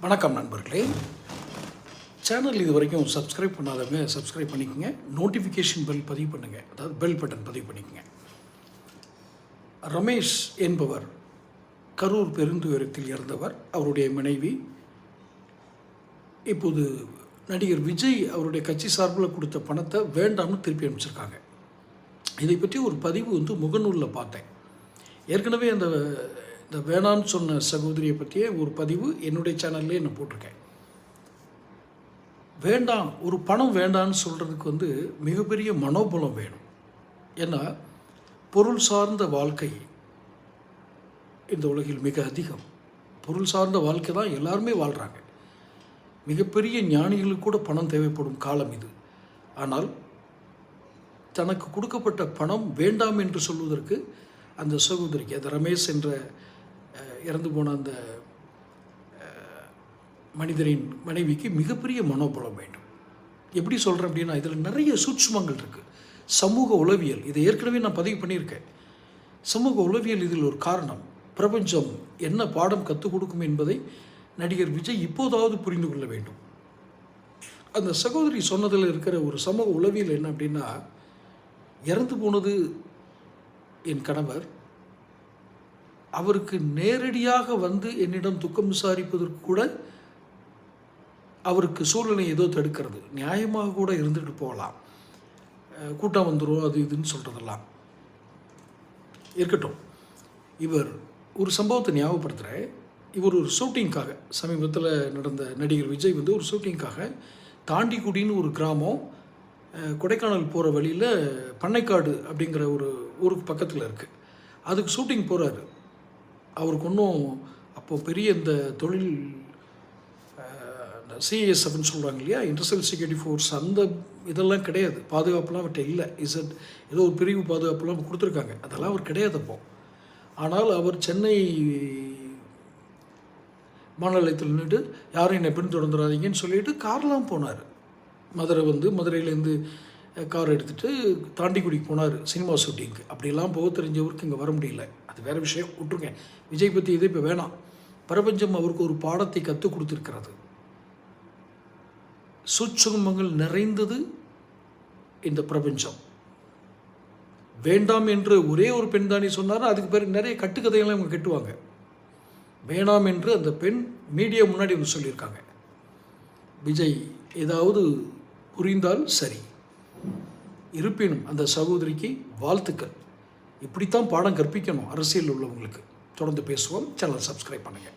வணக்கம் நண்பர்களே. சேனல் இது வரைக்கும் சப்ஸ்கிரைப் பண்ணாதவங்க சப்ஸ்கிரைப் பண்ணிக்கோங்க. நோட்டிஃபிகேஷன் பெல் பதிவு பண்ணுங்கள், அதாவது பெல் பட்டன் பதிவு பண்ணிக்கோங்க. ரமேஷ் என்பவர் கரூர் பெருந்துயரத்தில் இறந்தவர். அவருடைய மனைவி இப்போது நடிகர் விஜய் அவருடைய கட்சி சார்பில் கொடுத்த பணத்தை வேண்டாம்னு திருப்பி அனுப்பிச்சிருக்காங்க. இதை பற்றி ஒரு பதிவு முகநூலில் பார்த்தேன். ஏற்கனவே இந்த வேணான்னு சொன்ன சகோதரியை பற்றிய ஒரு பதிவு என்னுடைய சேனல்லே நான் போட்டிருக்கேன். வேண்டாம், ஒரு பணம் வேண்டான்னு சொல்கிறதுக்கு மிகப்பெரிய மனோபலம் வேணும். ஏன்னா பொருள் சார்ந்த வாழ்க்கை இந்த உலகில் மிக அதிகம். பொருள் சார்ந்த வாழ்க்கை தான் எல்லாருமே வாழ்கிறாங்க. மிகப்பெரிய ஞானிகளுக்கு கூட பணம் தேவைப்படும் காலம் இது. ஆனால் தனக்கு கொடுக்கப்பட்ட பணம் வேண்டாம் என்று சொல்வதற்கு அந்த சகோதரிக்கு, அந்த ரமேஷ் என்ற இறந்து போன அந்த மனிதரின் மனைவிக்கு மிகப்பெரிய மனோபலம் வேண்டும். எப்படி சொல்கிறேன் அப்படின்னா, இதில் நிறைய சூட்சுமங்கள் இருக்குது. சமூக உளவியல், இதை ஏற்கனவே நான் பதிவு பண்ணியிருக்கேன். சமூக உளவியல் இதில் ஒரு காரணம். பிரபஞ்சம் என்ன பாடம் கற்றுக் கொடுக்கும் என்பதை நடிகர் விஜய் இப்போதாவது புரிந்து கொள்ள வேண்டும். அந்த சகோதரி சொன்னதில் இருக்கிற ஒரு சமூக உளவியல் என்ன அப்படின்னா, இறந்து போனது என் கணவர், அவருக்கு நேரடியாக என்னிடம் துக்கம் விசாரிப்பதற்கு கூட அவருக்கு சூழ்நிலை ஏதோ தடுக்கிறது. நியாயமாக கூட இருந்துட்டு போகலாம், கூட்டம் வந்துடும் அது இதுன்னு சொல்கிறதெல்லாம் இருக்கட்டும். இவர் ஒரு சம்பவத்தை ஞாபகப்படுத்துகிறேன். இவர் ஒரு ஷூட்டிங்காக, சமீபத்தில் நடந்த நடிகர் விஜய் ஒரு ஷூட்டிங்காக தாண்டிக்குடின்னு ஒரு கிராமம், கொடைக்கானல் போகிற வழியில் பண்ணைக்காடு அப்படிங்கிற ஒரு ஊருக்கு பக்கத்தில் இருக்குது. அதுக்கு ஷூட்டிங் போகிறாரு. அவருக்கு ஒன்றும் அப்போது பெரிய இந்த தொழில், இந்த சிஎஸ்எஃப்னு சொல்கிறாங்க இல்லையா, இண்டஸ்ட்ரியல் செக்யூரிட்டி ஃபோர்ஸ், அந்த இதெல்லாம் கிடையாது. பாதுகாப்புலாம் அவர்கிட்ட இல்லை. ஏதோ ஒரு பிரிவு பாதுகாப்புலாம் கொடுத்துருக்காங்க, அதெல்லாம் அவர் கிடையாது அப்போது. ஆனால் அவர் சென்னை விமான நிலையத்தில் நின்றுட்டு யாரும் என்னை பின்தொடர்ந்துடாதீங்கன்னு சொல்லிட்டு கார்லாம் போனார். மதுரையிலேருந்து கார் எடுத்துகிட்டு தாண்டிக்குடிக்கு போனார் சினிமா ஷூட்டிங்க்கு. அப்படிலாம் போக தெரிஞ்சவருக்கு இங்கே வர முடியல, அது வேறு விஷயம், விட்டுருங்க. விஜய் பற்றி இது இப்போ வேணாம். பிரபஞ்சம் அவருக்கு ஒரு பாடத்தை கற்றுக் கொடுத்துருக்கிறது. சூட்சுமங்கள் நிறைந்தது இந்த பிரபஞ்சம். வேண்டாம் என்று ஒரே ஒரு பெண் தானே சொன்னார். அதுக்கு பேர் நிறைய கட்டுக்கதைகள்லாம் இவங்க கட்டுவாங்க. வேணாம் என்று அந்த பெண் மீடியா முன்னாடி சொல்லியிருக்காங்க. விஜய் ஏதாவது புரிந்தால் சரி. இருப்பினும் அந்த சகோதரிக்கு வாழ்த்துக்கள். இப்படித்தான் பாடம் கற்பிக்கணும் அரசியல் உள்ளவங்களுக்கு. தொடர்ந்து பேசுவோம். சேனல் சப்ஸ்கிரைப் பண்ணுங்கள்.